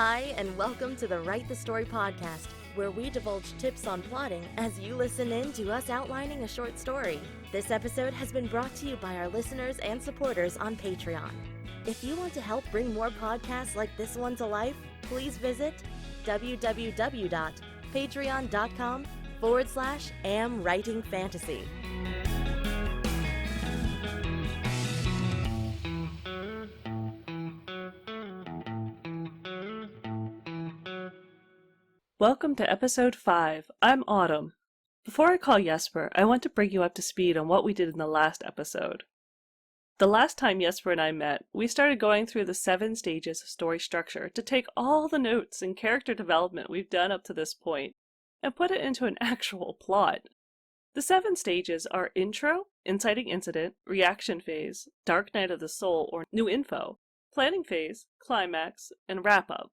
Hi, and welcome to the Write the Story podcast, where we divulge tips on plotting as you listen in to us outlining a short story. This episode has been brought to you by our listeners and supporters on Patreon. If you want to help bring more podcasts like this one to life, please visit www.patreon.com/amwritingfantasy. Welcome to episode 5. I'm Autumn. Before I call Jesper, I want to bring you up to speed on what we did in the last episode. The last time Jesper and I met, we started going through the 7 stages of story structure to take all the notes and character development we've done up to this point and put it into an actual plot. The 7 stages are intro, inciting incident, reaction phase, dark night of the soul or new info, planning phase, climax, and wrap up.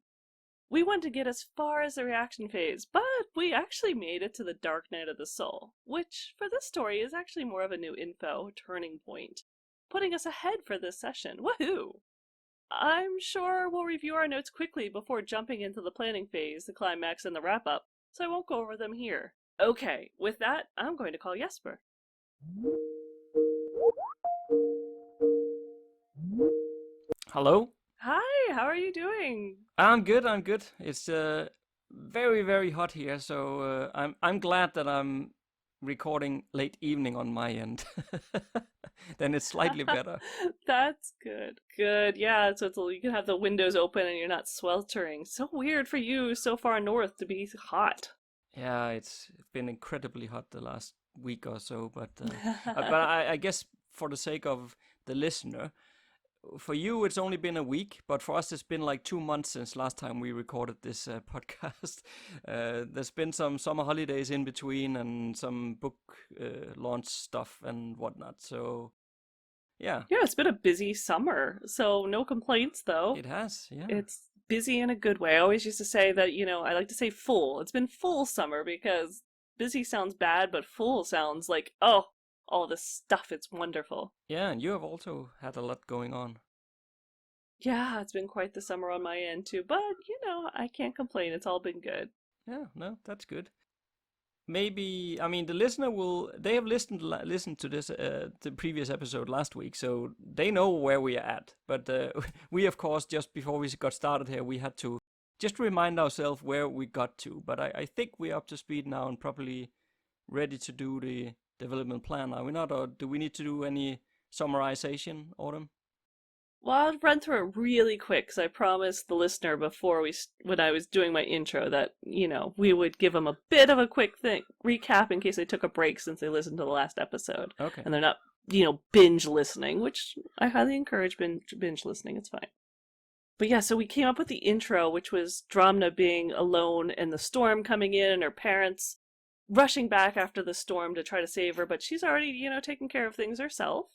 We wanted to get as far as the reaction phase, but we actually made it to the Dark Night of the Soul, which for this story is actually more of a new info turning point, putting us ahead for this session. Woohoo! I'm sure we'll review our notes quickly before jumping into the planning phase, the climax, and the wrap-up, so I won't go over them here. Okay, with that, I'm going to call Jesper. Hello? Hi, how are you doing? I'm good. It's very, very hot here, so I'm glad that I'm recording late evening on my end. Then it's slightly better. That's good. Good, yeah, so you can have the windows open and you're not sweltering. So weird for you so far north to be hot. Yeah, it's been incredibly hot the last week or so, but I guess for the sake of the listener, for you it's only been a week, but for us it's been like 2 months since last time we recorded this podcast. There's been some summer holidays in between and some book launch stuff and whatnot, so yeah. Yeah, it's been a busy summer, so no complaints though. It has, yeah. It's busy in a good way. I always used to say that, I like to say full. It's been full summer because busy sounds bad, but full sounds like, oh, all this stuff, it's wonderful. Yeah, and you have also had a lot going on. Yeah, it's been quite the summer on my end too, but, I can't complain. It's all been good. Yeah, no, that's good. Maybe, I mean, the listener they have listened to this, the previous episode last week, so they know where we are at. But we, of course, just before we got started here, we had to just remind ourselves where we got to. But I think we're up to speed now and probably ready to do the development plan, are we not? Or do we need to do any summarization, Autumn? Well, I'll run through it really quick because I promised the listener before when I was doing my intro that, we would give them a bit of a quick recap in case they took a break since they listened to the last episode. Okay. And they're not, binge listening, which I highly encourage binge listening. It's fine. But yeah, so we came up with the intro, which was Dramna being alone and the storm coming in and her parents rushing back after the storm to try to save her, but she's already, taking care of things herself.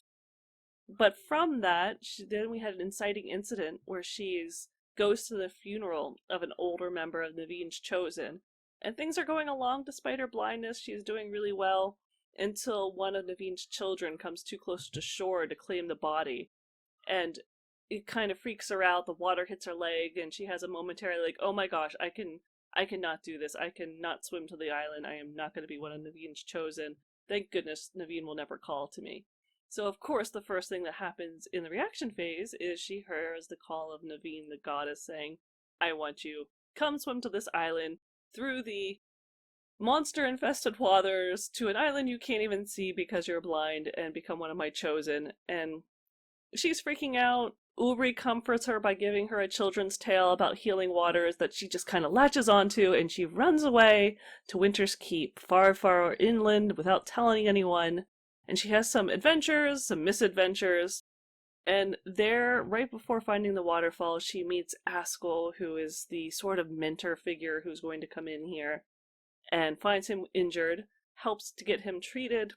But from that, then we had an inciting incident where she goes to the funeral of an older member of Navin's Chosen, and things are going along despite her blindness. She's doing really well until one of Navin's children comes too close to shore to claim the body, and it kind of freaks her out. The water hits her leg, and she has a momentary oh my gosh, I cannot do this. I cannot swim to the island. I am not going to be one of Navin's Chosen. Thank goodness Navin will never call to me. So, of course, the first thing that happens in the reaction phase is she hears the call of Navin, the goddess, saying, I want you. Come swim to this island through the monster-infested waters to an island you can't even see because you're blind and become one of my chosen. And she's freaking out. Ulri comforts her by giving her a children's tale about healing waters that she just kind of latches onto, and she runs away to Winter's Keep, far, far inland without telling anyone. And she has some adventures, some misadventures, and there, right before finding the waterfall, she meets Askel, who is the sort of mentor figure who's going to come in here, and finds him injured, helps to get him treated,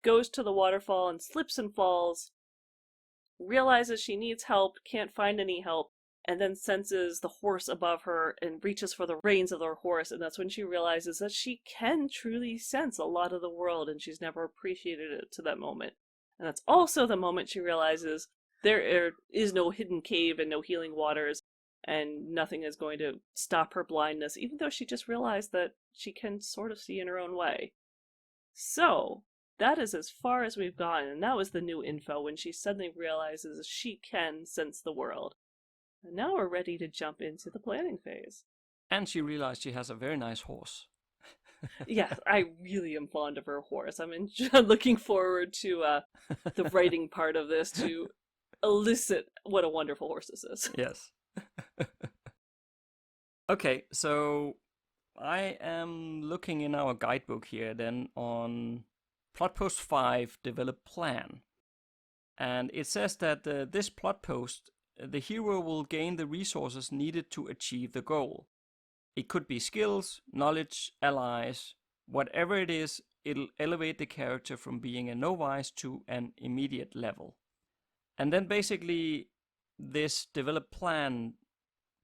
goes to the waterfall and slips and falls, realizes she needs help, can't find any help, and then senses the horse above her and reaches for the reins of their horse, and that's when she realizes that she can truly sense a lot of the world, and she's never appreciated it to that moment. And that's also the moment she realizes there is no hidden cave and no healing waters, and nothing is going to stop her blindness, even though she just realized that she can sort of see in her own way. So, that is as far as we've gotten, and that was the new info when she suddenly realizes she can sense the world. And now we're ready to jump into the planning phase. And she realized she has a very nice horse. Yeah, I really am fond of her horse. I'm looking forward to the writing part of this to elicit what a wonderful horse this is. Yes. Okay, so I am looking in our guidebook here then on plot post 5, develop plan. And it says that this plot post, the hero will gain the resources needed to achieve the goal. It could be skills, knowledge, allies, whatever it is, it'll elevate the character from being a novice to an immediate level. And then basically this develop plan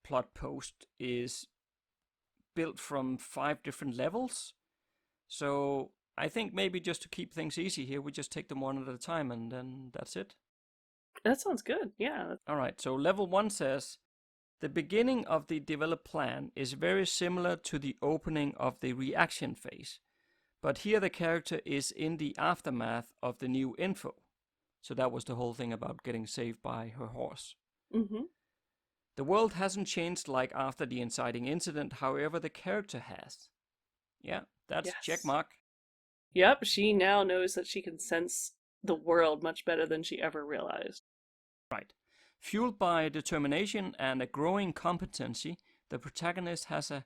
plot post is built from 5 different levels. So I think maybe just to keep things easy here, we just take them one at a time and then that's it. That sounds good, yeah. All right, so level 1 says, the beginning of the develop plan is very similar to the opening of the reaction phase, but here the character is in the aftermath of the new info. So that was the whole thing about getting saved by her horse. Mm-hmm. The world hasn't changed like after the inciting incident, however the character has. Yeah, that's Yes. check mark. Yep, she now knows that she can sense the world much better than she ever realized. Right. Fueled by determination and a growing competency, the protagonist has a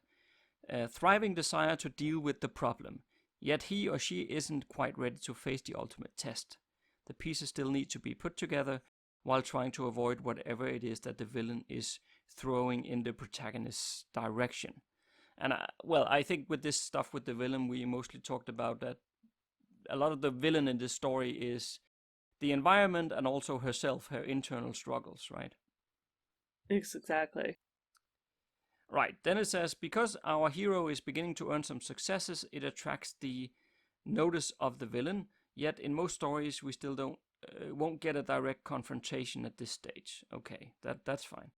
thriving desire to deal with the problem, yet he or she isn't quite ready to face the ultimate test. The pieces still need to be put together while trying to avoid whatever it is that the villain is throwing in the protagonist's direction. And I think with this stuff with the villain, we mostly talked about that a lot of the villain in this story is the environment and also herself, her internal struggles, right? Exactly. Right, then it says, because our hero is beginning to earn some successes, it attracts the notice of the villain, yet in most stories we still won't get a direct confrontation at this stage. Okay, that's fine.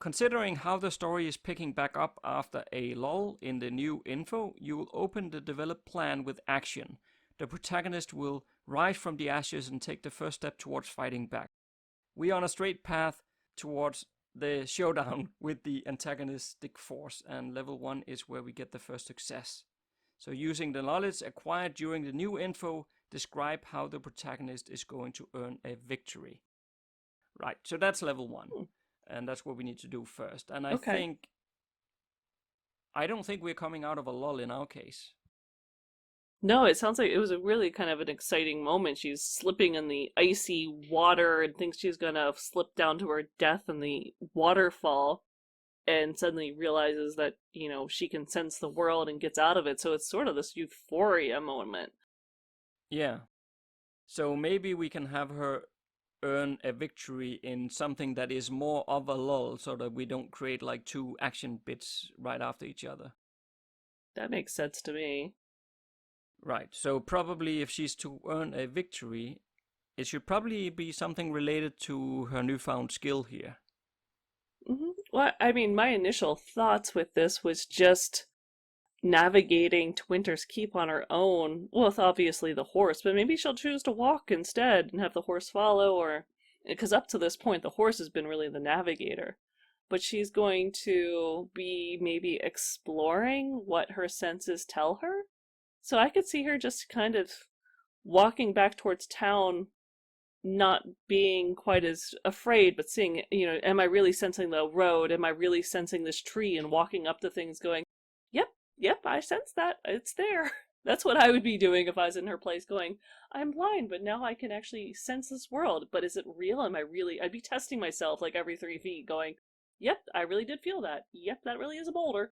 Considering how the story is picking back up after a lull in the new info, you will open the develop plan with action. The protagonist will rise from the ashes and take the first step towards fighting back. We are on a straight path towards the showdown with the antagonistic force, and level 1 is where we get the first success. So using the knowledge acquired during the new info, describe how the protagonist is going to earn a victory. Right, so that's level 1. And that's what we need to do first. And I don't think we're coming out of a lull in our case. No, it sounds like it was a really kind of an exciting moment. She's slipping in the icy water and thinks she's gonna slip down to her death in the waterfall, and suddenly realizes that, she can sense the world and gets out of it. So it's sort of this euphoria moment. Yeah. So maybe we can have her earn a victory in something that is more of a lull, so that we don't create like 2 action bits right after each other. That makes sense to me. Right, so probably if she's to earn a victory, it should probably be something related to her newfound skill here. Mm-hmm. Well, I mean, my initial thoughts with this was just navigating to Winter's Keep on her own, with obviously the horse, but maybe she'll choose to walk instead and have the horse follow, or because up to this point the horse has been really the navigator, but she's going to be maybe exploring what her senses tell her. So I could see her just kind of walking back towards town, not being quite as afraid, but seeing, am I really sensing the road? Am I really sensing this tree? And walking up to things going, Yep, I sense that. It's there. That's what I would be doing if I was in her place, going, I'm blind, but now I can actually sense this world. But is it real? I'd be testing myself like every 3 feet, going, yep, I really did feel that. Yep, that really is a boulder.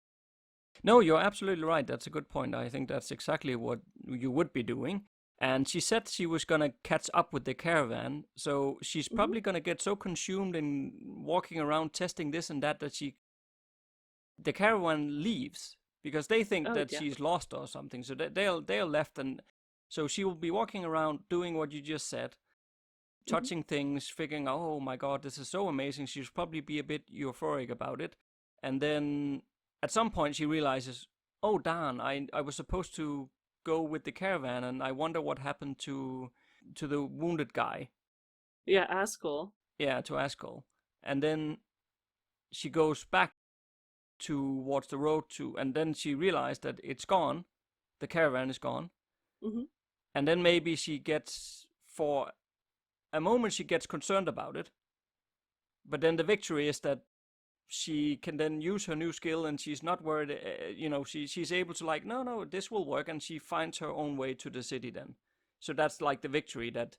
No, you're absolutely right. That's a good point. I think that's exactly what you would be doing. And she said she was going to catch up with the caravan. So she's probably going to get so consumed in walking around testing this and that the caravan leaves. Because they think that she's lost or something, so they're left, and so she will be walking around doing what you just said, touching things, figuring, oh my god, this is so amazing. She should probably be a bit euphoric about it. And then at some point she realizes, oh darn, I was supposed to go with the caravan, and I wonder what happened to the wounded guy. Yeah, Askell. Yeah, to Askell. And then she goes back towards the road and then she realized that it's gone. The caravan is gone. Mm-hmm. And then maybe for a moment she gets concerned about it. But then the victory is that she can then use her new skill, and she's not worried, she's able to like, no, this will work, and she finds her own way to the city then. So that's like the victory, that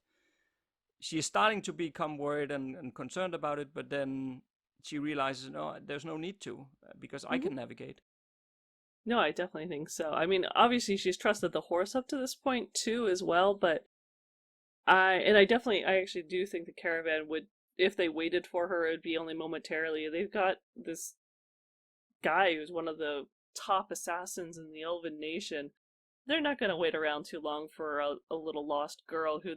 she's starting to become worried and concerned about it, but then she realizes, no, there's no need to, because I can navigate. No, I definitely think so. I mean, obviously she's trusted the horse up to this point too as well, but I actually do think the caravan would, if they waited for her, it would be only momentarily. They've got this guy who's one of the top assassins in the Elven nation. They're not going to wait around too long for a little lost girl who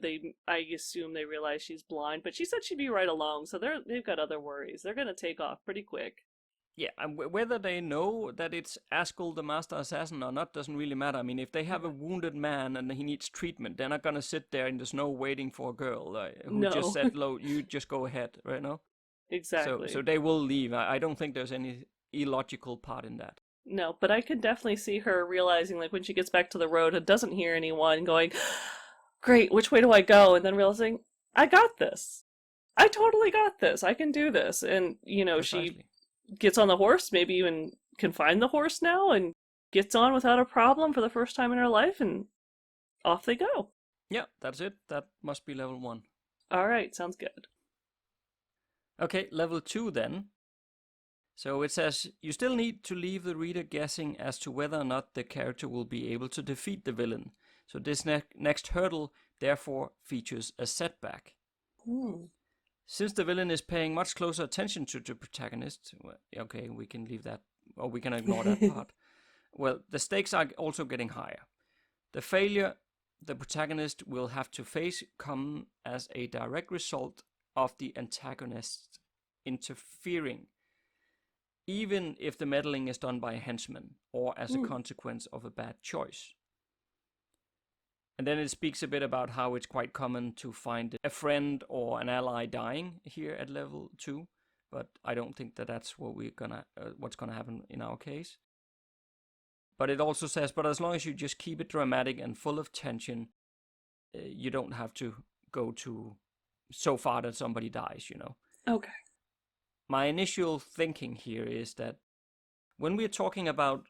I assume they realize she's blind, but she said she'd be right along, so they've got other worries. They're going to take off pretty quick. Yeah, and whether they know that it's Askell the Master Assassin or not doesn't really matter. I mean, if they have a wounded man and he needs treatment, they're not going to sit there in the snow waiting for a girl who just said, you just go ahead, right now? Exactly. So they will leave. I don't think there's any illogical part in that. No, but I could definitely see her realizing, like, when she gets back to the road and doesn't hear anyone, going, great, which way do I go? And then realizing, I got this. I totally got this. I can do this. And, Precisely. She gets on the horse, maybe even can find the horse now, and gets on without a problem for the first time in her life, and off they go. Yeah, that's it. That must be level 1. All right, sounds good. Okay, level 2 then. So it says, you still need to leave the reader guessing as to whether or not the character will be able to defeat the villain. So this next hurdle, therefore, features a setback. Since the villain is paying much closer attention to the protagonist, well, okay, we can leave that, or we can ignore that part. Well, the stakes are also getting higher. The failure the protagonist will have to face come as a direct result of the antagonist interfering, even if the meddling is done by a henchman, or as a consequence of a bad choice. And then it speaks a bit about how it's quite common to find a friend or an ally dying here at level 2, but I don't think that that's what's gonna happen in our case. But it also says, but as long as you just keep it dramatic and full of tension, you don't have to go to so far that somebody dies, Okay. My initial thinking here is that when we're talking about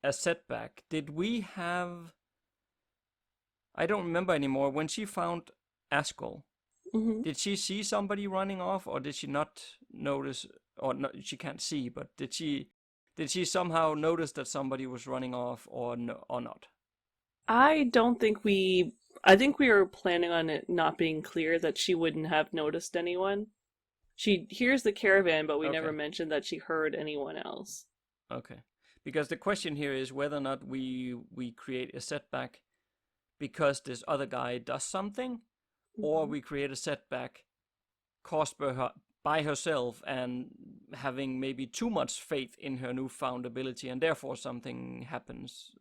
a setback, did we have... I don't remember anymore. When she found Askell, did she see somebody running off, or did she not notice, or no, she can't see, but did she somehow notice that somebody was running off, or not? I think we were planning on it not being clear that she wouldn't have noticed anyone. She hears the caravan, but we never mentioned that she heard anyone else. Okay. Because the question here is whether or not we create a setback because this other guy does something, or we create a setback caused by herself and having maybe too much faith in her newfound ability, and therefore something happens.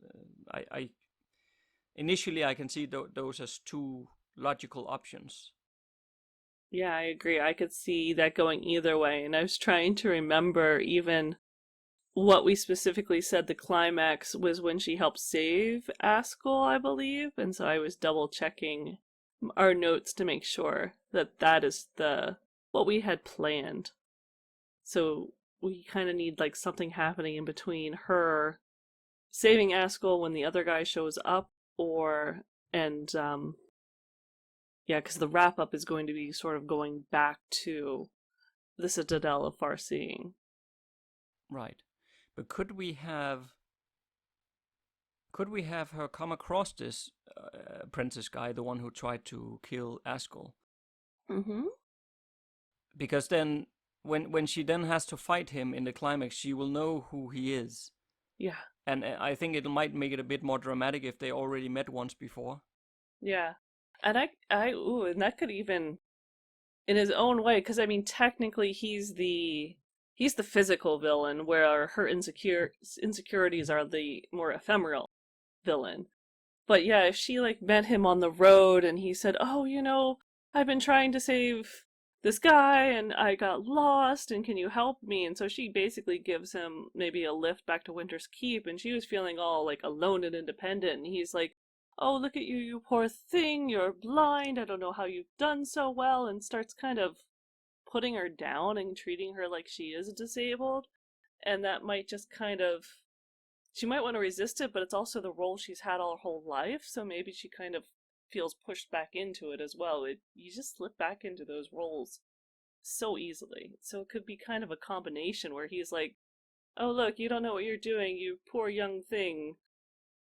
Initially I can see those as two logical options. Yeah, I agree. I could see that going either way, and I was trying to remember even what we specifically said the climax was when she helped save Askell, I believe, and so I was double checking our notes to make sure that is what we had planned. So we kind of need like something happening in between her saving Askell when the other guy shows up, because the wrap up is going to be sort of going back to the Citadel of Farseeing. Right. But could we have her come across this apprentice guy, the one who tried to kill Askell? Because then, when she then has to fight him in the climax, she will know who he is. Yeah. And I think it might make it a bit more dramatic if they already met once before. Yeah. And and that could even, in his own way, because I mean, technically, he's the physical villain, where her insecurities are the more ephemeral villain. But yeah, if she like met him on the road and he said, "Oh, I've been trying to save this guy and I got lost and can you help me?" And so she basically gives him maybe a lift back to Winter's Keep, and she was feeling all like alone and independent, and he's like, "Oh, look at you, you poor thing, you're blind. I don't know how you've done so well," and starts kind of putting her down and treating her like she is disabled. And that might just kind of, she might want to resist it, but it's also the role she's had all her whole life, so maybe she kind of feels pushed back into it as well. You just slip back into those roles so easily. So it could be kind of a combination where he's like, "Oh, look, you don't know what you're doing, you poor young thing."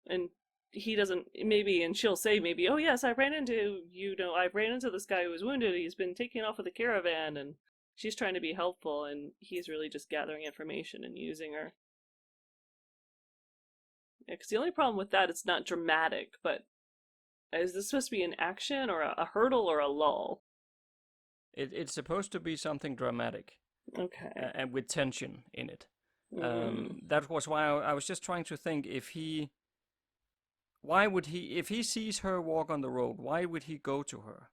And he doesn't, maybe, and she'll say maybe, "Oh, yes, I ran into, this guy who was wounded. He's been taken off with a caravan." And she's trying to be helpful, and he's really just gathering information and using her. Because the only problem with that, it's not dramatic, but is this supposed to be an action or a hurdle or a lull? It's supposed to be something dramatic. Okay. And with tension in it. Mm. That was why I was just trying to think if he sees her walk on the road, why would he go to her?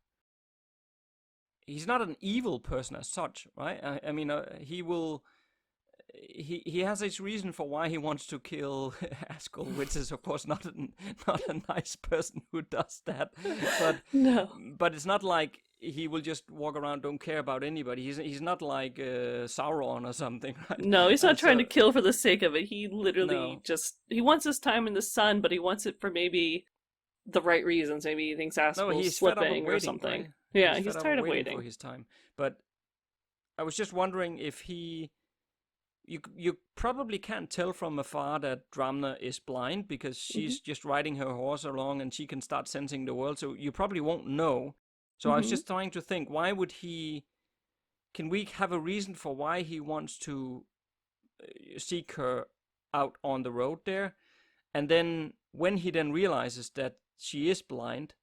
He's not an evil person as such, right? I mean, he has his reason for why he wants to kill Askell, which is of course not a nice person who does that. But No. But it's not like he will just walk around, don't care about anybody. He's not like Sauron or something, right? No, he's not trying to kill for the sake of it. He literally No. he wants his time in the sun, but he wants it for maybe the right reasons. Maybe he thinks Askell's slipping or something. Right? Yeah, he's tired of waiting for his time. But I was just wondering if you probably can't tell from afar that Dramna is blind because she's just riding her horse along and she can start sensing the world. So you probably won't know. So I was just trying to think, can we have a reason for why he wants to seek her out on the road there? And then when he then realizes that she is blind,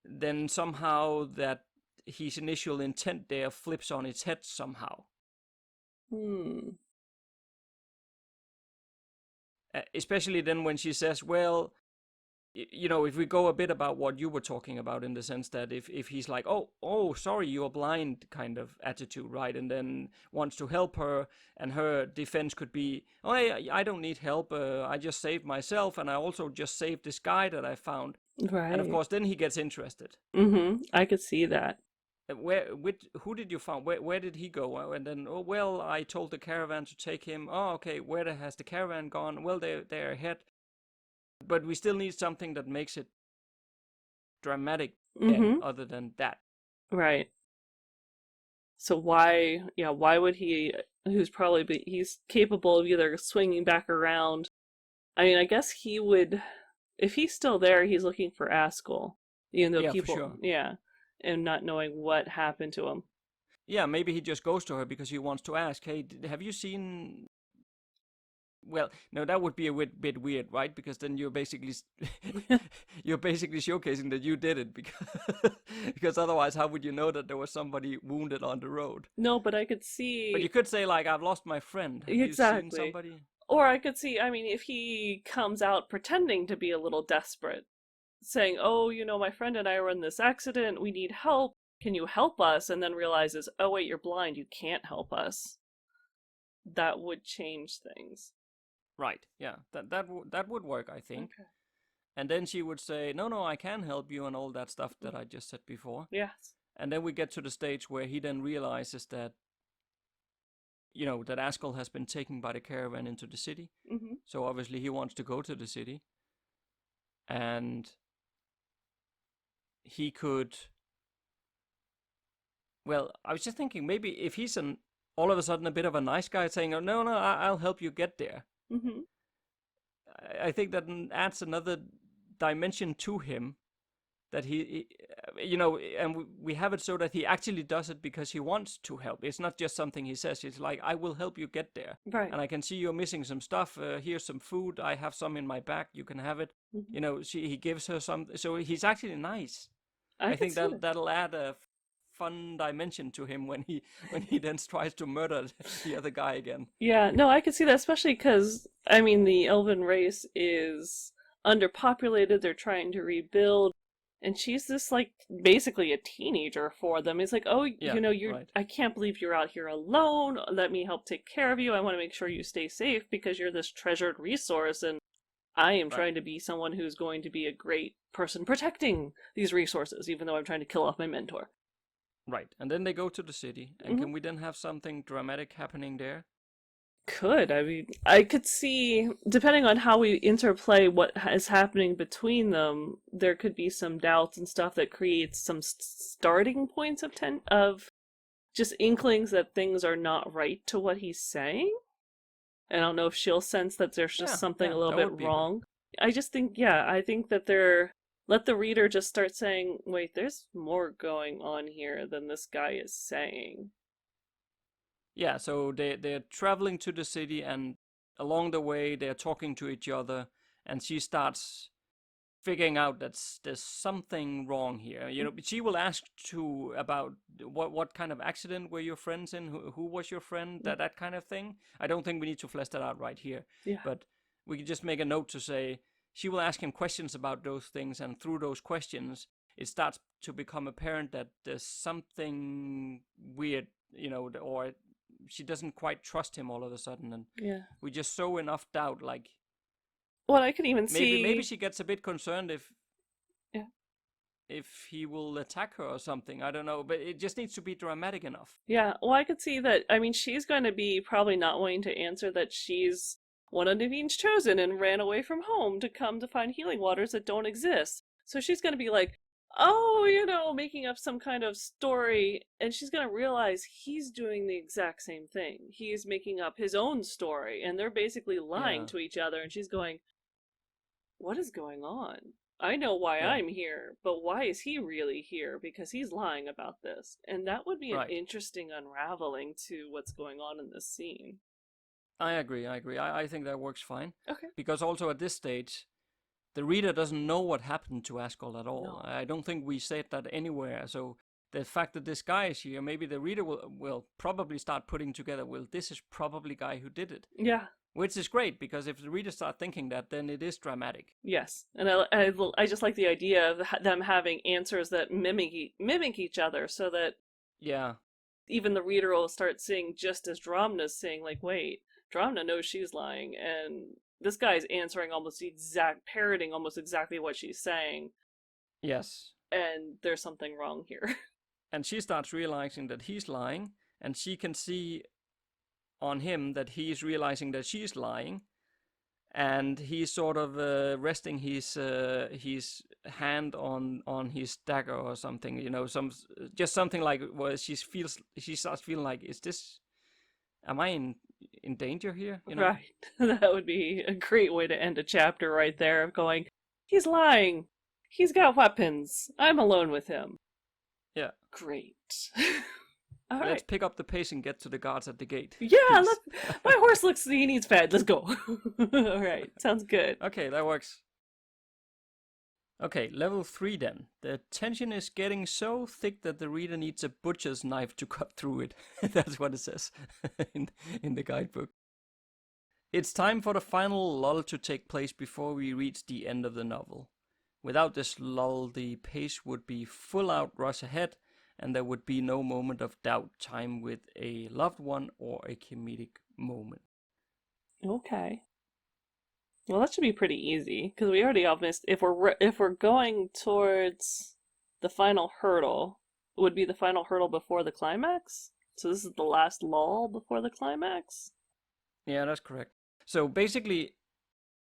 then somehow that his initial intent there flips on its head somehow. Especially then when she says, well, if we go a bit about what you were talking about, in the sense that if he's like, oh, sorry, you're blind kind of attitude, right? And then wants to help her, and her defense could be, oh, I don't need help. I just saved myself, and I also just saved this guy that I found. Right. And of course, then he gets interested. I could see that. Who did you find? Where did he go? And then, oh, well, I told the caravan to take him. Oh, okay, where has the caravan gone? Well, they're ahead. But we still need something that makes it dramatic other than that. Right. So why would he, he's capable of either swinging back around. I mean, I guess he would, if he's still there, he's looking for Askell. Even though people, for sure. Yeah, and not knowing what happened to him. Yeah, maybe he just goes to her because he wants to ask, hey, have you seen... Well, no, that would be a bit weird, right? Because then you're basically showcasing that you did it, because otherwise, how would you know that there was somebody wounded on the road? No, but I could see. But you could say, like, I've lost my friend. Have exactly. you seen somebody? Or I could see. I mean, if he comes out pretending to be a little desperate, saying, "Oh, my friend and I were in this accident. We need help. Can you help us?" And then realizes, "Oh wait, you're blind. You can't help us." That would change things. Right, yeah, that would work, I think. Okay. And then she would say, no, I can help you, and all that stuff that I just said before. Yes. And then we get to the stage where he then realizes that, that Askell has been taken by the caravan into the city. So obviously he wants to go to the city. And he could... Well, I was just thinking, maybe if he's all of a sudden a bit of a nice guy saying, oh, no, I'll help you get there. I think that adds another dimension to him, that he and we have it so that he actually does it because he wants to help. It's not just something he says. It's like, I will help you get there. Right. And I can see you're missing some stuff. Here's some food. I have some in my bag. You can have it. He gives her some. So he's actually nice. I could think see that. that'll add a fun dimension to him when he then tries to murder the other guy again. Yeah, no, I could see that, especially because, I mean, the elven race is underpopulated, they're trying to rebuild, and she's this, like, basically a teenager for them. It's like, oh, Yeah, right. I can't believe you're out here alone. Let me help take care of you. I want to make sure you stay safe because you're this treasured resource, and I am Right. trying to be someone who's going to be a great person protecting these resources, even though I'm trying to kill off my mentor. Right. And then they go to the city, and Mhm. can we then have something dramatic happening there? Could. I mean, I could see, depending on how we interplay what is happening between them, there could be some doubts and stuff that creates some starting points of just inklings that things are not right to what he's saying. I don't know if she'll sense that there's just Yeah, something yeah, a little that bit would be good. wrong. I just think, yeah, I think that let the reader just start saying, wait, there's more going on here than this guy is saying. Yeah, so they're traveling to the city, and along the way they're talking to each other, and she starts figuring out that there's something wrong here. You know, she will ask to about what kind of accident were your friends in, who was your friend, that kind of thing. I don't think we need to flesh that out right here, Yeah. but we could just make a note to say she will ask him questions about those things, and through those questions, it starts to become apparent that there's something weird, you know, or she doesn't quite trust him all of a sudden, and Yeah. we just sow enough doubt, like Well, I could even maybe see. she gets a bit concerned Yeah. if he will attack her or something. I don't know, but it just needs to be dramatic enough. Yeah, well, I could see that. I mean, she's going to be probably not wanting to answer that she's one of Naveen's chosen and ran away from home to come to find healing waters that don't exist. So she's going to be like, oh, making up some kind of story, and she's going to realize he's doing the exact same thing. He's making up his own story, and they're basically lying Yeah, to each other, and she's going, what is going on? I know why yeah, I'm here, but why is he really here? Because he's lying about this. And that would be an right. interesting unraveling to what's going on in this scene. I agree. I think that works fine. Okay. Because also at this stage, the reader doesn't know what happened to Askell at all. No. I don't think we said that anywhere. So the fact that this guy is here, maybe the reader will probably start putting together, well, this is probably the guy who did it. Yeah. Which is great, because if the reader start thinking that, then it is dramatic. Yes. And I just like the idea of them having answers that mimic each other so that Yeah, even the reader will start seeing just as Dramna's saying, like, wait, Dramna knows she's lying, and this guy's answering parroting almost exactly what she's saying, yes. and there's something wrong here. And she starts realizing that he's lying, and she can see on him that he's realizing that she's lying, and he's sort of resting his hand on his dagger or something, just something like where she starts feeling like, am I in danger here, Right. That would be a great way to end a chapter right there of going, he's lying. He's got weapons. I'm alone with him. Yeah. Great. All Let's right. pick up the pace and get to the guards at the gate. Yeah, my horse looks he needs fed. Let's go. All right. Sounds good. Okay, that works. Okay, level 3 then. The tension is getting so thick that the reader needs a butcher's knife to cut through it. That's what it says in the guidebook. It's time for the final lull to take place before we reach the end of the novel. Without this lull, the pace would be full out rush ahead, and there would be no moment of doubt, time with a loved one, or a comedic moment. Okay. Well, that should be pretty easy because we already almost if we're going towards the final hurdle, it would be the final hurdle before the climax. So this is the last lull before the climax. Yeah, that's correct. So basically,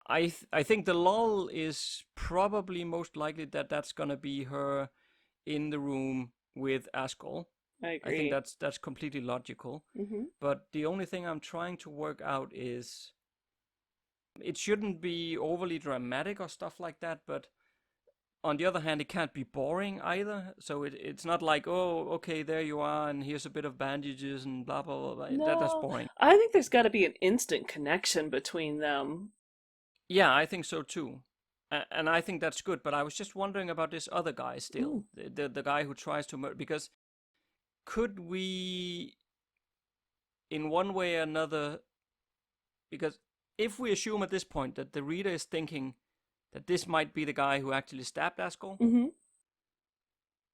I think the lull is probably most likely that's gonna be her in the room with Askell. I agree. I think that's completely logical. Mm-hmm. But the only thing I'm trying to work out is, it shouldn't be overly dramatic or stuff like that, but on the other hand, it can't be boring either. So it's not like, oh, okay, there you are, and here's a bit of bandages and blah, blah, blah. No, That's boring. I think there's got to be an instant connection between them. Yeah, I think so too. And I think that's good. But I was just wondering about this other guy still, Ooh. the guy who tries to murder. Because could we, in one way or another, because if we assume at this point that the reader is thinking that this might be the guy who actually stabbed Askell, Mm-hmm.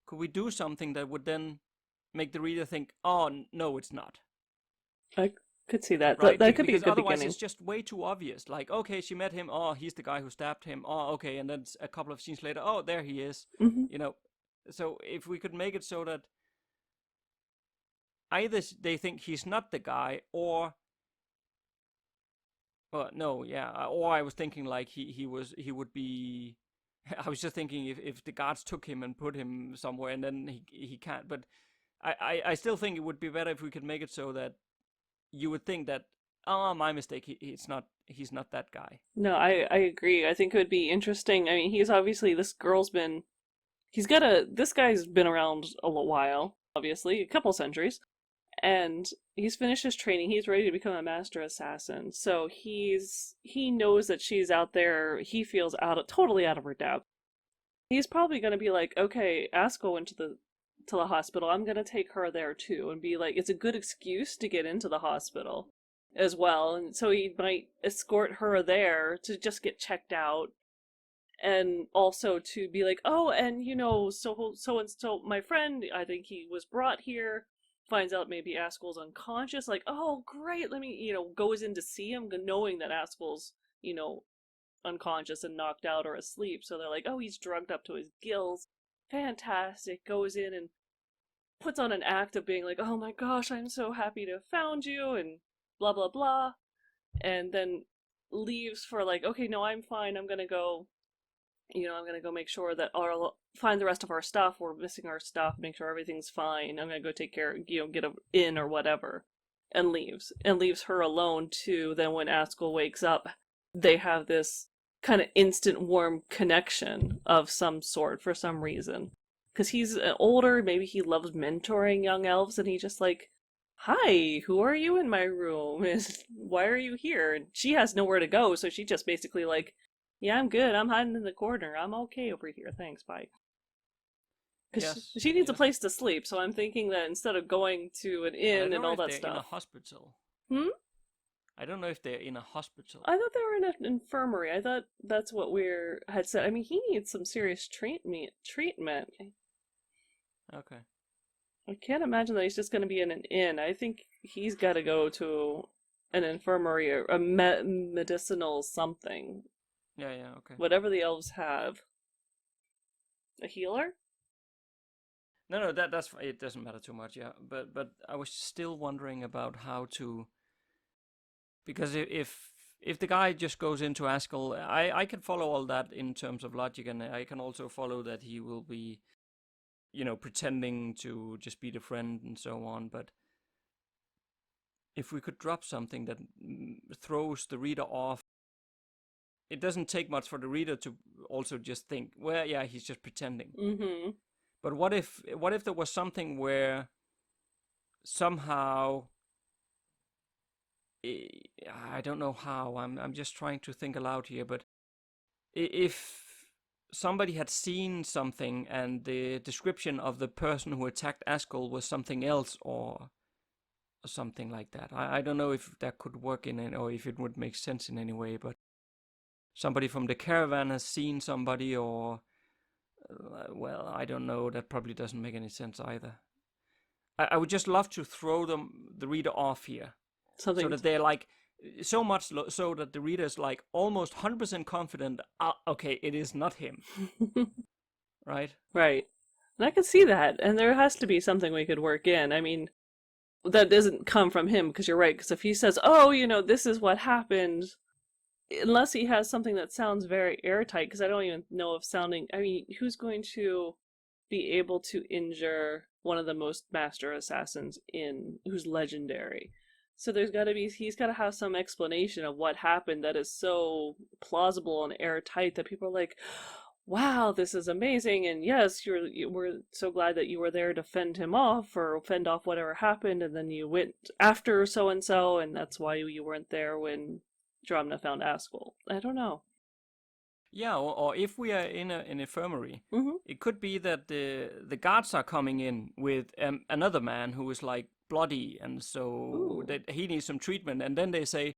could we do something that would then make the reader think, oh, no, it's not? I could see that. Right? That could be a Because good otherwise beginning. it's just way too obvious. Like, okay, she met him. Oh, he's the guy who stabbed him. Oh, okay. And then a couple of scenes later, oh, there he is. Mm-hmm. You know, so if we could make it so that either they think he's not the guy, or well, no, yeah, or I was thinking like he would be. I was just thinking if the guards took him and put him somewhere, and then he can't. But I still think it would be better if we could make it so that you would think that, oh, my mistake, he's not that guy. No, I agree. I think it would be interesting. I mean, he's obviously, this girl's been, this guy's been around a little while, obviously, a couple centuries, and he's finished his training. He's ready to become a master assassin. So he knows that she's out there. He feels totally out of her depth. He's probably going to be like, okay, Askell went to the hospital. I'm going to take her there too, and be like, it's a good excuse to get into the hospital as well. And so he might escort her there to just get checked out, and also to be like, oh, and so and so, my friend, I think he was brought here, finds out maybe Askell's unconscious, like, oh great, let me, goes in to see him knowing that Askell's, unconscious and knocked out or asleep. So they're like, oh, he's drugged up to his gills, fantastic, goes in and puts on an act of being like, oh my gosh, I'm so happy to have found you, and blah blah blah, and then leaves for like, okay, no, I'm fine, I'm gonna go, I'm gonna go make sure that find the rest of our stuff, we're missing our stuff, make sure everything's fine, I'm gonna go take care, get a inn or whatever, and leaves her alone too. Then when Askell wakes up, they have this kind of instant warm connection of some sort for some reason, because he's older, maybe he loves mentoring young elves, and he just like, hi, who are you in my room? Why are you here? And she has nowhere to go, so she just basically like, yeah, I'm good, I'm hiding in the corner, I'm okay over here, thanks, bye. Because she needs a place to sleep, so I'm thinking that instead of going to an inn and all that stuff. In a hospital. I don't know if they're in a hospital. I thought they were in an infirmary. I thought that's what had said. I mean, he needs some serious treatment. Okay. I can't imagine that he's just going to be in an inn. I think he's got to go to an infirmary or a medicinal something. Yeah, okay. Whatever the elves have. A healer? No, that's it. Doesn't matter too much. Yeah, but I was still wondering about how to, because if the guy just goes into Askell, I can follow all that in terms of logic, and I can also follow that he will be, pretending to just be the friend and so on. But if we could drop something that throws the reader off, it doesn't take much for the reader to also just think, well, yeah, he's just pretending. Mm-hmm. But what if there was something where somehow, I don't know how, I'm just trying to think aloud here, but if somebody had seen something and the description of the person who attacked Askell was something else, or something like that. I don't know if that could work in it, or if it would make sense in any way, but somebody from the caravan has seen somebody, or well, I don't know, that probably doesn't make any sense either. I would just love to throw the reader off here. So that they're like, so much so that the reader is like almost 100% confident, okay, it is not him. Right? Right. And I could see that, and there has to be something we could work in. I mean, that doesn't come from him, because you're right, because if he says, oh, this is what happened, unless he has something that sounds very airtight, because I don't even know if who's going to be able to injure one of the most master assassins who's legendary? So he's got to have some explanation of what happened that is so plausible and airtight that people are like, wow, this is amazing, and yes, we're so glad that you were there to fend him off, or fend off whatever happened, and then you went after so-and-so, and that's why you weren't there when Dromna found Askell. I don't know. Yeah, or if we are in an infirmary, Mm-hmm. it could be that the guards are coming in with another man who is like bloody, and so Ooh. that he needs some treatment, and then they say,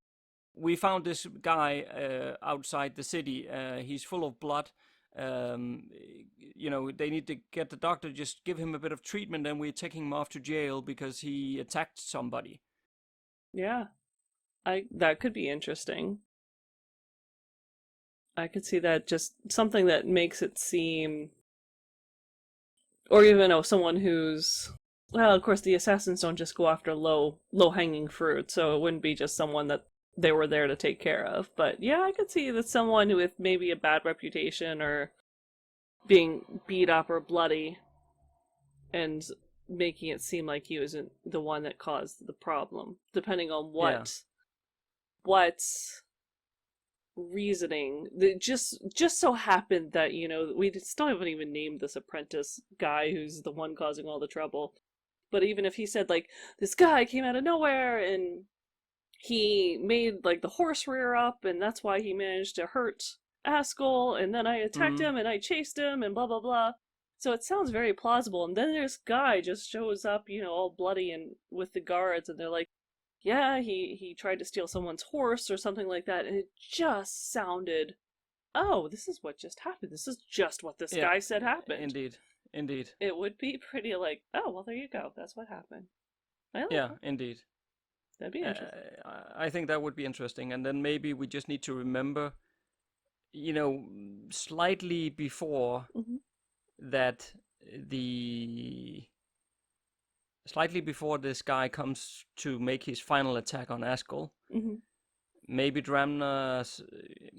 "We found this guy outside the city. He's full of blood. Um, they need to get the doctor. Just give him a bit of treatment, and we're taking him off to jail because he attacked somebody." Yeah. That could be interesting. I could see that, just something that makes it seem, or even someone who's, well, of course the assassins don't just go after low hanging fruit, so it wouldn't be just someone that they were there to take care of. But yeah, I could see that someone with maybe a bad reputation or being beat up or bloody, and making it seem like he wasn't the one that caused the problem, depending on Yeah. what reasoning. That just so happened that we still haven't even named this apprentice guy who's the one causing all the trouble. But even if he said, like, this guy came out of nowhere and he made like the horse rear up and that's why he managed to hurt Askell, and then I attacked Mm. him and I chased him and blah blah blah. So it sounds very plausible. And then this guy just shows up, all bloody and with the guards, and they're like, yeah, he tried to steal someone's horse or something like that. And it just sounded, oh, this is what just happened. This is just what this Yeah. guy said happened. Indeed. It would be pretty like, oh, well, there you go. That's what happened. I like Yeah, that. indeed. That'd be interesting. I think that would be interesting. And then maybe we just need to remember, slightly before Mm-hmm. that, the slightly before this guy comes to make his final attack on Askell, Mm-hmm. maybe Dramna,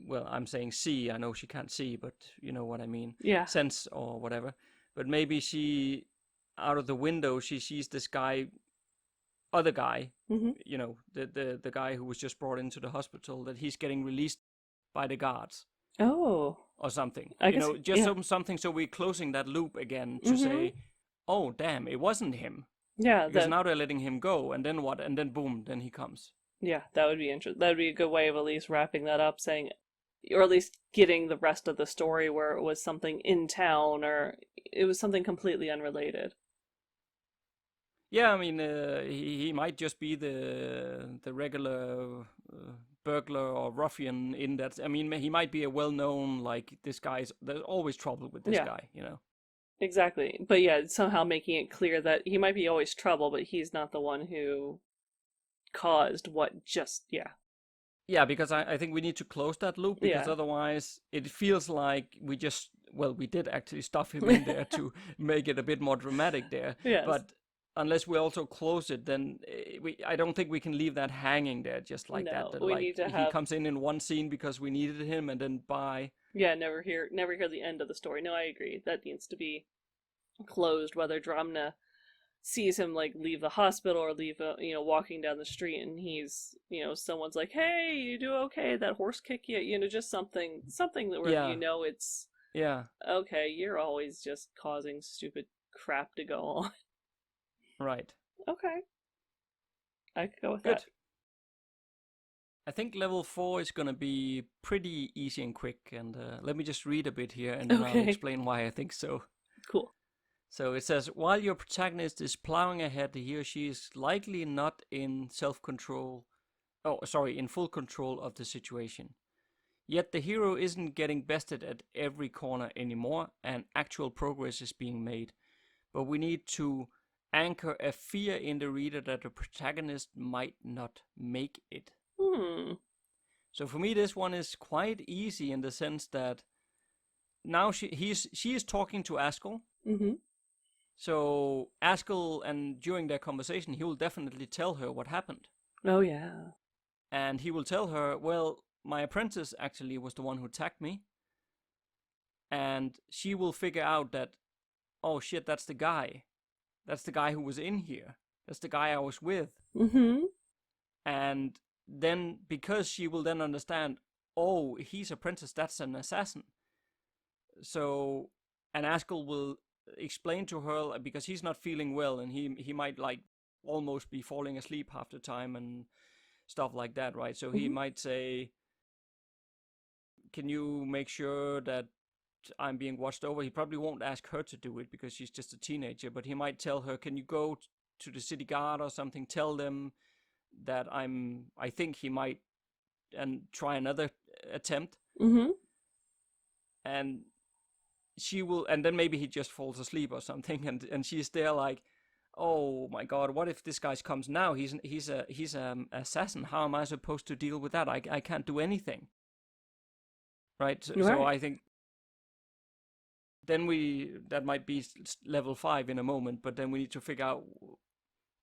well, I'm saying see, I know she can't see, but you know what I mean, Yeah. sense or whatever. But maybe she, out of the window, she sees this other guy, Mm-hmm. the guy who was just brought into the hospital, that he's getting released by the guards Oh, or something. I guess. Just Yeah. something, so we're closing that loop again to Mm-hmm. say, oh damn, it wasn't him. Yeah. Because now they're letting him go, and then what? And then boom, then he comes. Yeah, that would be interesting. That would be a good way of at least wrapping that up, saying, or at least getting the rest of the story where it was something in town or it was something completely unrelated. Yeah, I mean, he might just be the regular burglar or ruffian in that. I mean, he might be a well-known, like, this guy's, there's always trouble with this Yeah. guy, Exactly. But yeah, somehow making it clear that he might be always trouble, but he's not the one who caused what just, yeah. Yeah, because I think we need to close that loop, because Yeah. otherwise it feels like we did actually stuff him in there to make it a bit more dramatic there. Yes. But unless we also close it, then I don't think we can leave that hanging there just like No, that. we Like, need to he have- comes in one scene because we needed him, and then bye. Yeah, never hear the end of the story. No, I agree. That needs to be closed, whether Dramna sees him like leave the hospital or leave walking down the street, and he's someone's like, hey, you do okay, that horse kick you, just something that where Yeah. it's Yeah, okay, you're always just causing stupid crap to go on. right. Okay, I could go with Good. that. I think level 4 is gonna be pretty easy and quick, and let me just read a bit here, and then I'll Okay. explain why I think so. Cool. So it says, while your protagonist is plowing ahead, he or she is likely not in self-control, in full control of the situation. Yet the hero isn't getting bested at every corner anymore, and actual progress is being made. But we need to anchor a fear in the reader that the protagonist might not make it. So for me, this one is quite easy in the sense that now she is talking to Askell. Mm-hmm. So Askell, and during their conversation, he will definitely tell her what happened. Oh yeah. And he will tell her, well, my apprentice actually was the one who attacked me. And she will figure out that, oh shit, that's the guy. That's the guy who was in here. That's the guy I was with. Mm-hmm. And then, because she will then understand, oh, he's apprentice, that's an assassin. So, and Askell will explain to her, because he's not feeling well, and he might like almost be falling asleep half the time and stuff like that, right? So he might say, can you make sure that I'm being watched over? He probably won't ask her to do it because she's just a teenager, but he might tell her, can you go to the city guard or something, tell them that I think he might, and try another attempt. Mm-hmm. And she will, and then maybe he just falls asleep or something, and she's there like, oh my god, what if this guy comes now? He's a assassin. How am I supposed to deal with that? I can't do anything. Right? So I think then that might be level 5 in a moment, but then we need to figure out,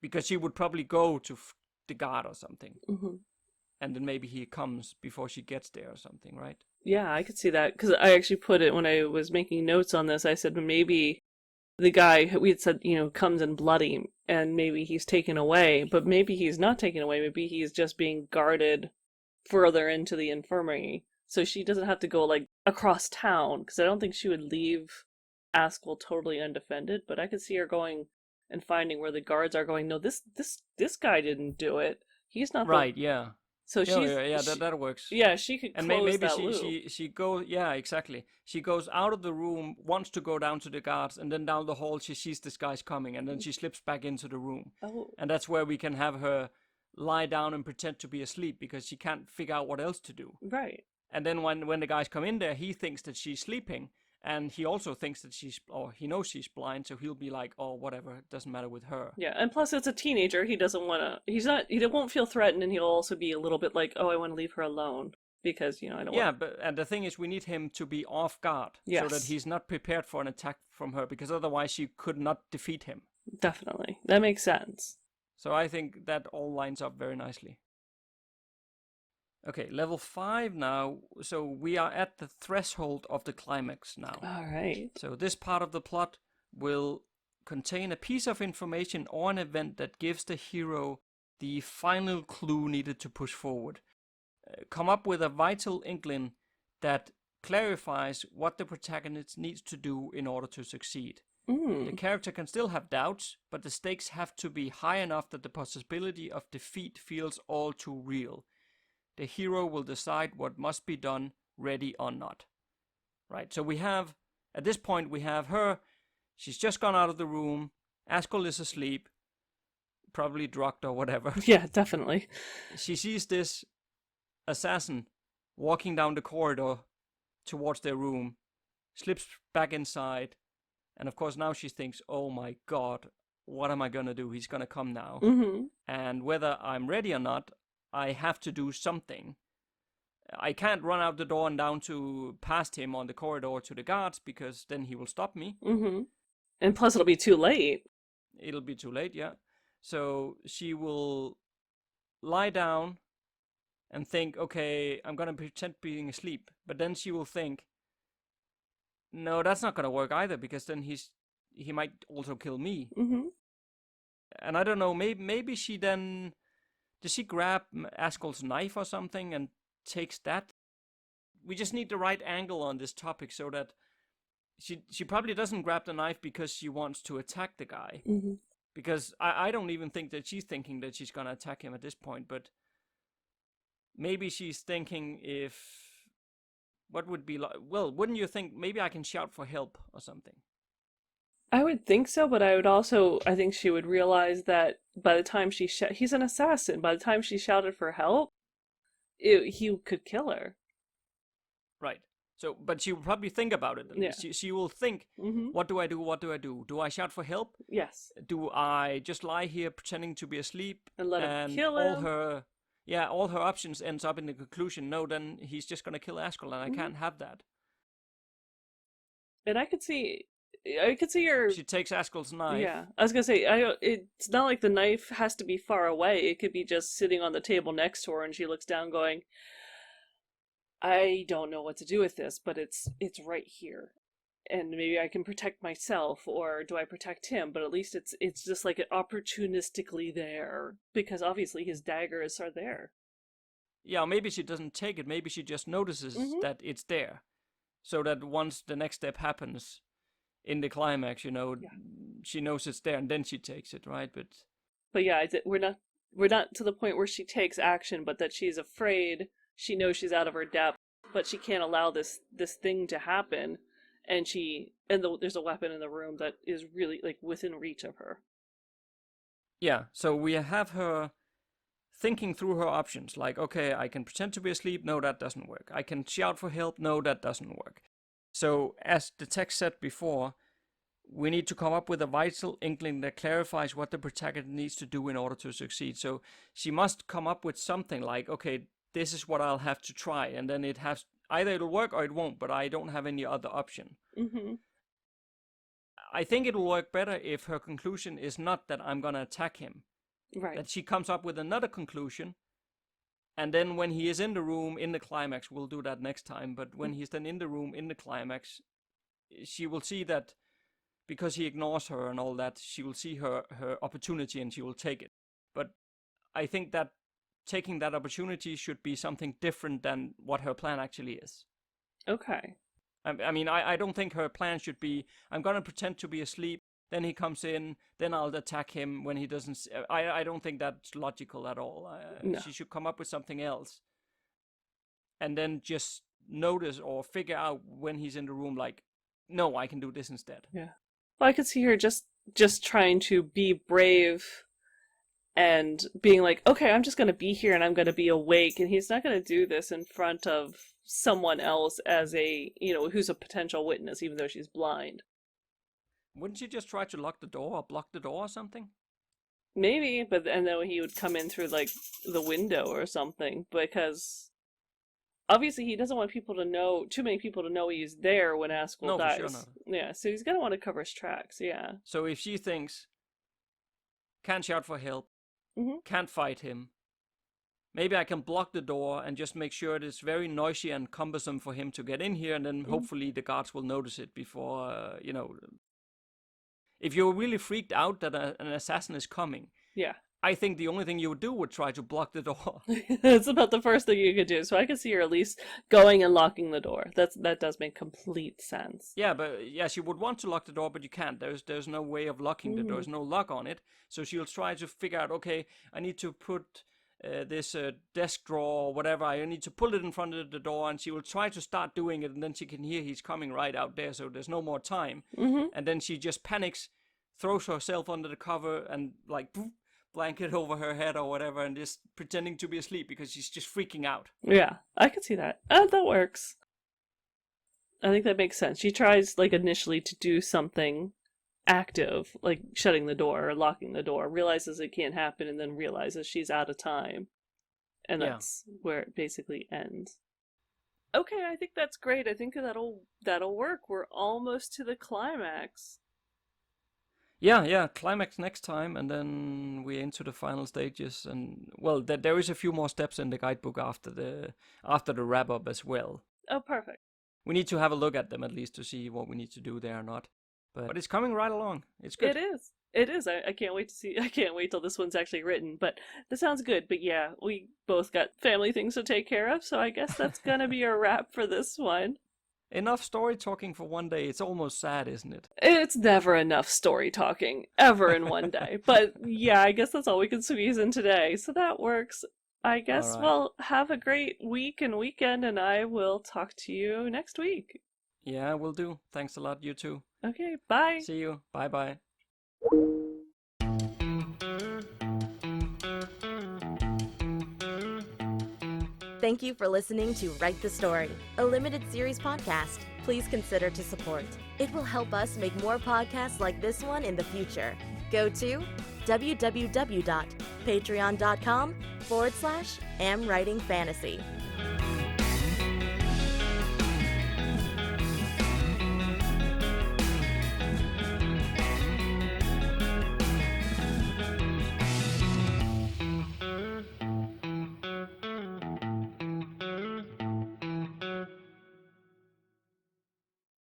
because she would probably go to the guard or something. Mm-hmm. And then maybe he comes before she gets there or something, right? Yeah, I could see that, because I actually put it when I was making notes on this. I said maybe the guy we had said, comes in bloody, and maybe he's taken away, but maybe he's not taken away. Maybe he's just being guarded further into the infirmary, so she doesn't have to go like across town. Because I don't think she would leave Askell totally undefended, but I could see her going and finding where the guards are going. No, this guy didn't do it. He's not right. Yeah. So that works. Yeah, she could close maybe that loop. she goes. Yeah, exactly. She goes out of the room, wants to go down to the guards, and then down the hall she sees this guy's coming, and then she slips back into the room. Oh. And that's where we can have her lie down and pretend to be asleep because she can't figure out what else to do. Right. And then when the guys come in there, he thinks that she's sleeping. And he also thinks that he knows she's blind, so he'll be like, oh, whatever, it doesn't matter with her. Yeah, and plus it's a teenager, he won't feel threatened, and he'll also be a little bit like, oh, I want to leave her alone, because, I don't want... and the thing is, we need him to be off guard, so that he's not prepared for an attack from her, because otherwise she could not defeat him. Definitely. That makes sense. So I think that all lines up very nicely. Okay, level 5 now. So we are at the threshold of the climax now. All right. So this part of the plot will contain a piece of information or an event that gives the hero the final clue needed to push forward. Come up with a vital inkling that clarifies what the protagonist needs to do in order to succeed. The character can still have doubts, but the stakes have to be high enough that the possibility of defeat feels all too real. The hero will decide what must be done, ready or not. Right, so at this point we have her, she's just gone out of the room, Askell is asleep, probably drugged or whatever. Yeah, definitely. She sees this assassin walking down the corridor towards their room, slips back inside, and of course now she thinks, oh my god, what am I gonna do? He's gonna come now. Mm-hmm. And whether I'm ready or not, I have to do something. I can't run out the door and down to past him on the corridor to the guards, because then he will stop me. Mm-hmm. And plus it'll be too late. It'll be too late, yeah. So she will lie down and think, okay, I'm gonna pretend being asleep. But then she will think, no, that's not gonna work either, because then he might also kill me. Mm-hmm. And I don't know, maybe she then... Does she grab Askell's knife or something and takes that? We just need the right angle on this topic so that she probably doesn't grab the knife because she wants to attack the guy. Mm-hmm. Because I don't even think that she's thinking that she's going to attack him at this point, but maybe she's thinking what would be like, well, wouldn't you think maybe I can shout for help or something? I would think so, but I think she would realize that by the time he's an assassin, by the time she shouted for help, he could kill her. Right. So, but she will probably think about it. Yeah. She will think, mm-hmm. What do I do? What do I do? Do I shout for help? Yes. Do I just lie here pretending to be asleep? And let him kill him? All her options ends up in the conclusion, no, then he's just going to kill Askell, and I can't have that. And I could see her... She takes Askell's knife. Yeah. I was going to say, it's not like the knife has to be far away. It could be just sitting on the table next to her, and she looks down going, I don't know what to do with this, but it's right here. And maybe I can protect myself, or do I protect him? But at least it's just like opportunistically there, because obviously his daggers are there. Yeah, maybe she doesn't take it. Maybe she just notices that it's there. So that once the next step happens in the climax, she knows it's there, and then she takes it, right? But yeah, we're not to the point where she takes action, but that she's afraid. She knows she's out of her depth, but she can't allow this thing to happen, and there's a weapon in the room that is really like within reach of her. Yeah, so we have her thinking through her options, like, okay, I can pretend to be asleep, no, that doesn't work. I can shout for help, no, that doesn't work. So, as the text said before, we need to come up with a vital inkling that clarifies what the protagonist needs to do in order to succeed. So, she must come up with something like, okay, this is what I'll have to try, and then it has, either it'll work or it won't, but I don't have any other option. Mm-hmm. I think it'll work better if her conclusion is not that I'm gonna attack him. Right. That she comes up with another conclusion, and then when he is in the room in the climax, we'll do that next time, but when he's then in the room in the climax, she will see that because he ignores her and all that, she will see her opportunity and she will take it. But I think that taking that opportunity should be something different than what her plan actually is. Okay. I mean, I don't think her plan should be, I'm gonna pretend to be asleep, then he comes in, then I'll attack him when he doesn't. I don't think that's logical at all. No. She should come up with something else. And then just notice or figure out when he's in the room, like, no, I can do this instead. Yeah. Well, I could see her just trying to be brave and being like, okay, I'm just going to be here and I'm going to be awake. And he's not going to do this in front of someone else as a, who's a potential witness, even though she's blind. Wouldn't she just try to lock the door or block the door or something? Maybe, and then he would come in through, like, the window or something, because obviously he doesn't want too many people to know he's there when Askell dies. For sure not. Yeah, so he's going to want to cover his tracks, yeah. So if she thinks, can't shout for help, mm-hmm. can't fight him, maybe I can block the door and just make sure it's very noisy and cumbersome for him to get in here, and then hopefully the guards will notice it before, If you're really freaked out that an assassin is coming, yeah, I think the only thing you would do would try to block the door. It's about the first thing you could do. So I could see her at least going and locking the door. That does make complete sense. Yeah, but yes, you would want to lock the door, but you can't. There's no way of locking the door. There's no lock on it. So she'll try to figure out, okay, I need to put this desk drawer or whatever. I need to pull it in front of the door, and she will try to start doing it, and then she can hear he's coming right out there. So there's no more time. Mm-hmm. And then she just panics, throws herself under the cover, and like poof, blanket over her head or whatever, and just pretending to be asleep because she's just freaking out. Yeah, I could see that. That works. I think that makes sense. She tries, like, initially to do something active, like shutting the door or locking the door, realizes it can't happen, and then realizes she's out of time. And that's where it basically ends. Okay, I think that's great. I think that'll work. We're almost to the climax. Yeah, climax next time, and then we're into the final stages. And well, there is a few more steps in the guidebook after the wrap up as well. Oh, perfect. We need to have a look at them at least to see what we need to do there or not. But it's coming right along. It's good. It is. I can't wait to see. I can't wait till this one's actually written. But this sounds good. But yeah, we both got family things to take care of, so I guess that's gonna be a wrap for this one. Enough story talking for one day. It's almost sad, isn't it? It's never enough story talking, ever in one day. But yeah, I guess that's all we can squeeze in today. So that works. I guess, All right. Well, have a great week and weekend, and I will talk to you next week. Yeah, will do. Thanks a lot, you too. Okay, bye. See you. Bye-bye. Thank you for listening to Write the Story, a limited series podcast. Please consider to support. It will help us make more podcasts like this one in the future. Go to www.patreon.com/amwritingfantasy.